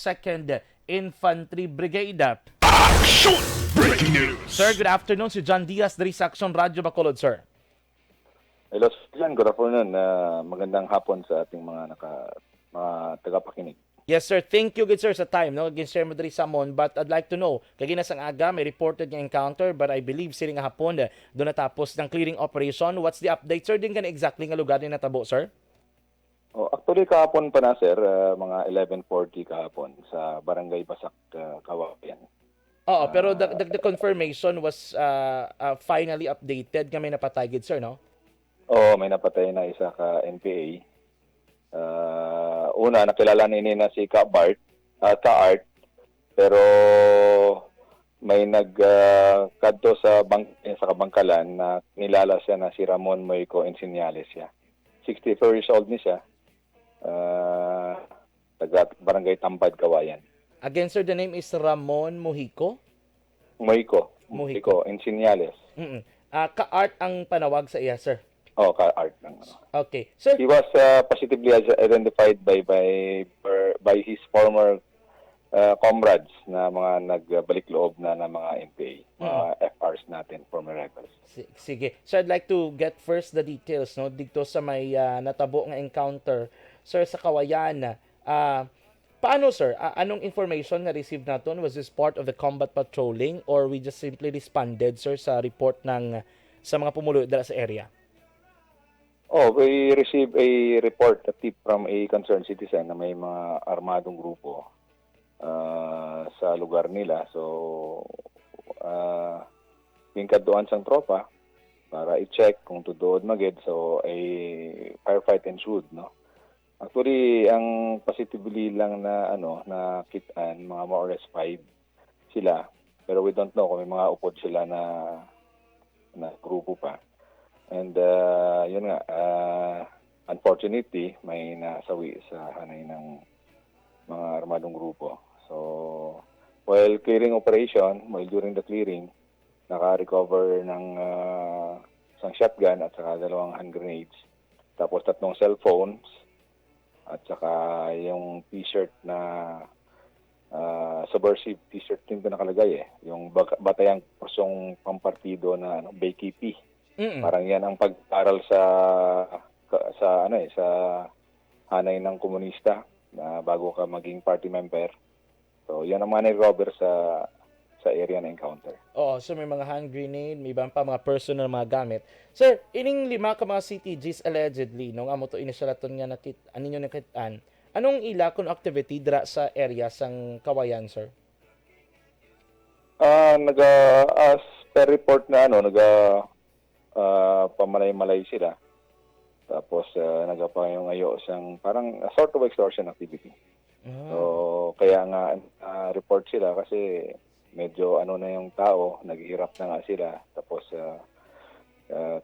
2nd Infantry Brigade. Action! Breaking news! Sir, good afternoon. Si John Diaz, dari sa Action Radio Bacolod, sir. Hello, Sir. Good afternoon. Magandang hapon sa ating mga tagapakinig. Yes, sir. Thank you, good sir, sa time. No? Again, Sir Madrid Samon. But I'd like to know, kagina sang aga, may reported nga encounter, but I believe sila nga hapon, doon natapos ng clearing operation. What's the update, sir? Din ka na exactly nga lugar ni natabo, sir? Actually, kahapon pa na, sir, mga 11:40 kahapon sa Barangay Basak, Kawayan. Oo, pero the confirmation was finally updated nga may napatagid, sir, no? Oo, may napatay na isa ka NPA. Una, nakilala ni na si Ka-Art, pero may nagkadto sa kabangkalan na nilala siya na si Ramon Moico Enseñales siya. 64 years old ni siya. Taga Barangay Tambad, Kawayan. Again, sir, the name is Ramon Mojico? Moico Enseñales. Ka-Art ang panawag sa iya, sir. Ka-Art lang. Okay. Sir, He was positively identified by his former comrades na mga nagbalik loob na mga NPA, mga FRs natin, former rebels. sige. So I'd like to get first the details, no, dito sa may natabo nga encounter, sir, sa Kawayan. Paano, sir? Anong information na receive naton? Was this part of the combat patrolling or we just simply responded, sir, sa report ng sa mga pumulo dala sa area? We received a report, a tip from a concerned citizen na may mga armadong grupo sa lugar nila. So, pingkaduan sang tropa para i-check kung tudood magid. So, a firefight ensued, no? Actually, ang positively lang na na kitaan, mga more or less 5 sila. Pero we don't know kung may mga upod sila na grupo pa. And yun nga, unfortunately, may nasawi sa hanay ng mga armadong grupo. So, while during the clearing, naka-recover ng isang shotgun at saka 2 hand grenades. Tapos 3 cellphones at saka yung t-shirt na subversive t-shirt din ko nakalagay yung batayang pursong pampartido na BKP. Parang yan ang pag-aral sa hanay ng komunista na bago ka maging party member. So yan ang mga na-recover sa area na encounter. So may mga hand grenade, may ibang pa mga personal mga gamit. Sir, ining 5 ka mga CTGs allegedly, no, nga mo to inisyalaton nga aninyo nakitaan. Anong ila kung activity dira sa area sang Kawayan, sir? As per report na pamalay-malay sila. Tapos nagapayong sang parang a sort of extortion activity. So kaya nga report sila kasi medyo na yung tao, naghihirap na nga sila, tapos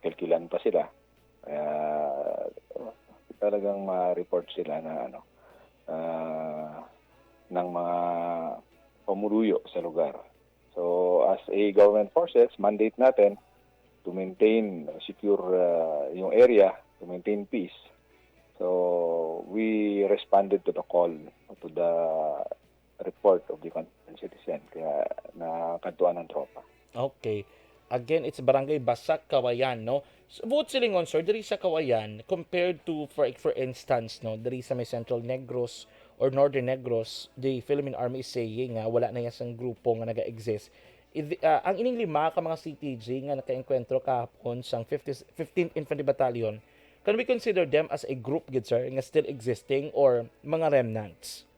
kilkilan pa sila. Kaya talagang ma-report sila na ng mga pamuluyo sa lugar. So as a government forces, mandate natin to maintain, secure yung area, to maintain peace. So we responded to the call, to the report of the concerned citizen, kaya nakatuan ng tropa. Okay. Again, it's Barangay Basak, Kawayan, no? So, buot silingon, sir, diri sa Kawayan, compared to, for instance, no, diri sa may Central Negros or Northern Negros, the Philippine Army is saying nga wala na yasang grupo nga naga-exist. Ang ining 5 ka mga CTG nga naka-enkwentro kahapon sa 15th Infantry Battalion, can we consider them as a group, good sir, nga still existing or mga remnants?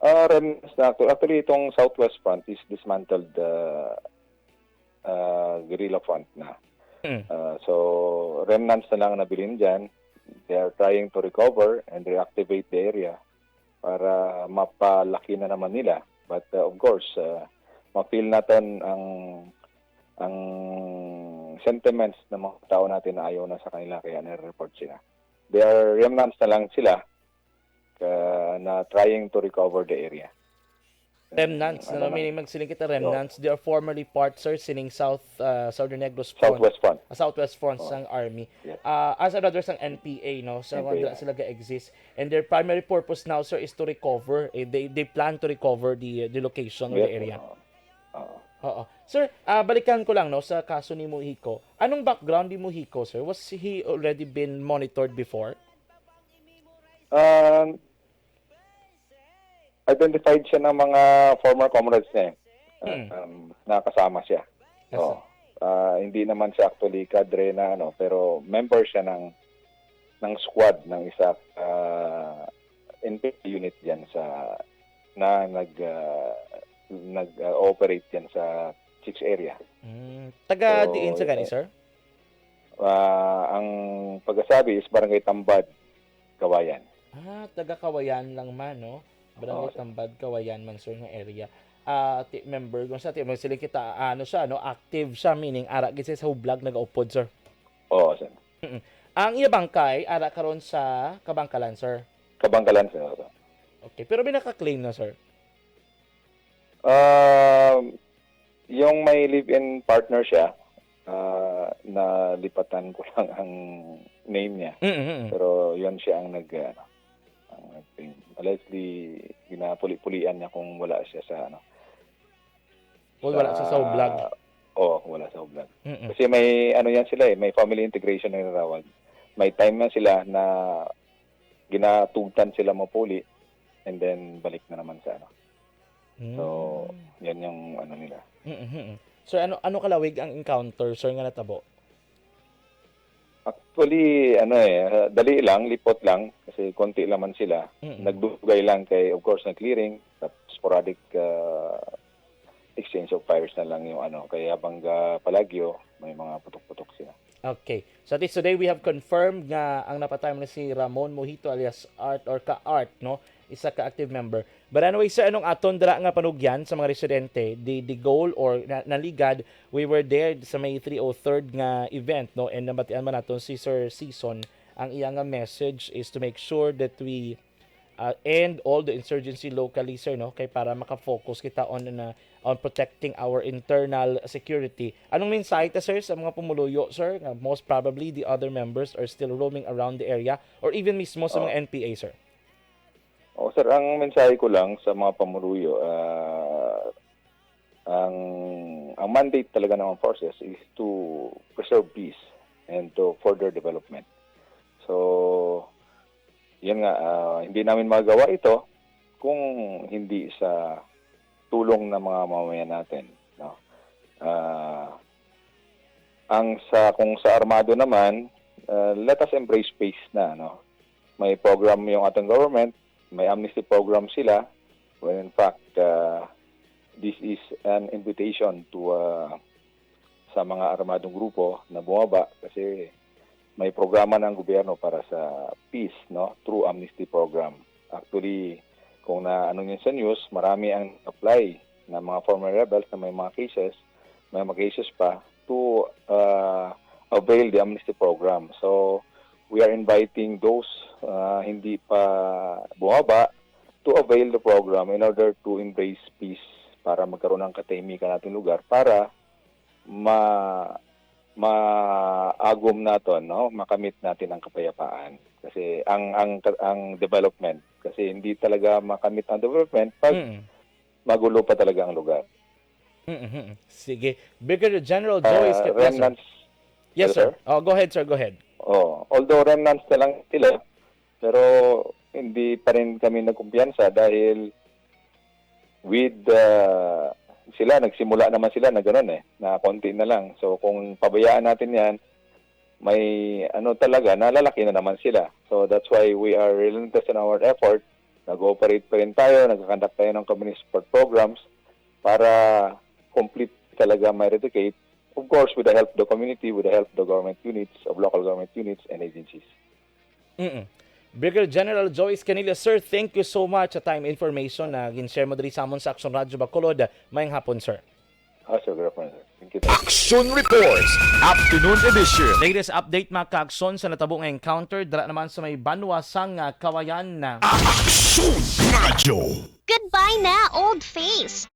Remnants na actually itong Southwest Front is dismantled guerrilla front na. So remnants na lang nabilin dyan. They are trying to recover and reactivate the area para mapalaki na naman nila. But of course, ma-feel natin ang sentiments ng mga tao natin na ayaw na sa kanila kaya nare-report sila. They are remnants na lang sila na trying to recover the area. Remnants, Ano no? na, Meaning magsiling kita remnants. They are formerly part, sir, sining Southern Negros Front. Southwest Front. Southwest Front sang Army. Yes. As another sang NPA, no? Sa NPA. mga sila ga-exist. And their primary purpose now, sir, is to recover. They plan to recover the location or the area. Oo. Sir, balikan ko lang, no, sa kaso ni Muhiko. Anong background ni Muhiko, sir? Was he already been monitored before? Identified siya ng mga former comrades niya. Nakasama siya. Yes, Hindi naman siya actually cadre na ano, pero member siya ng squad ng isa NPA unit diyan sa na nag-operate diyan sa 6 area. Taga So, diin sa gani, sir? Ang pagkasabi is Barangay Tambad, Kawayan. Taga Kawayan lang man, no? Barangay Oo, Tambad, Kawayan man, sir, nga area. Member kung sa sila kita, ano siya, no? Active siya, meaning ara gid sa hublag nag-upod, sir. Oo, sir. Ang iya bangkay, ara karon sa Kabangkalan, sir. Kabangkalan, sir. Okay, pero binaka-claim na, sir. Yung may live-in partner siya, na lipatan ko lang ang name niya. Pero yun siya ang allegedly ginapuli-pulian niya kung wala siya sa ano. Wala sa hublag. Wala sa hublag. Kasi may ano yan sila may family integration na nirawag. May time na sila na ginatugtan sila mapuli and then balik na naman sa ano. So, yan yung ano nila. Sir, ano kalawig ang encounter, sir, nga natabo? Actually, dali lang, lipot lang, kasi konti laman sila. Nagdugay lang kay, of course, na clearing, sporadic exchange of fires na lang yung kay Abanga Palagyo, may mga putok-putok sila. Okay. So at least today we have confirmed nga ang napatay mo na si Ramon Mojito alias Art or Ka-Art, no? Isa ka-active member. But anyway, sir, anong aton dira nga panugyan sa mga residente, the goal or naligad, we were there sa may 303rd nga event, no? And nabatian man naton si Sir Season. Ang iyang nga message is to make sure that we end all the insurgency locally, sir, no? Kay para maka-focus kita on protecting our internal security. Anong mensahe ta, sir, sa mga pumuluyo, sir? Most probably the other members are still roaming around the area or even mismo sa mga NPA, sir. Sir, ang mensahe ko lang sa mga pamuluyo, ang mandate talaga ng forces is to preserve peace and to further development. So, yan nga, hindi namin magawa ito kung hindi sa tulong ng mga mamamayan natin, no? Kung sa armado naman, let us embrace peace na, no? May program yung ating government, may amnesty program sila, when in fact this is an invitation to sa mga armadong grupo na bumaba kasi may programa ng gobyerno para sa peace, no, through amnesty program. Actually, kung na niyo sa news, marami ang apply na mga former rebels na may mga cases pa to avail the amnesty program. So we are inviting those hindi pa bumaba to avail the program in order to embrace peace para magkaroon ng katahimikan nating lugar para maagom natin, no, makamit natin ang kapayapaan. Kasi ang development, kasi hindi talaga makamit ang development pag magulo pa talaga ang lugar. Sige. Brigadier General Joyce remnants. Yes, sir. Go ahead, sir. Go ahead. Although remnants na lang sila, pero hindi pa rin kami nagkumpiyansa dahil with sila, nagsimula naman sila na gano'n na konti na lang. So kung pabayaan natin yan, may talaga, nalalaki na naman sila. So that's why we are relentless in our effort. Nag-ooperate pa rin tayo, nag-conduct tayo ng community support programs para complete talaga ma-eradicate. Of course, with the help of the community, with the help of the government units, of local government units and agencies. Brigadier General Joyce Canilla, sir, thank you so much sa time information na gin-share mo diri sa amon sa Action Radio Bacolod. Mayang hapon, sir. Sir, good afternoon, sir. Thank you. Action Reports, Afternoon Edition. Latest update mga ka-aksyon sa natabo nga encounter dara naman sa may banwa sang Kawayan na Action Radio. Good Bye-bye na, old face!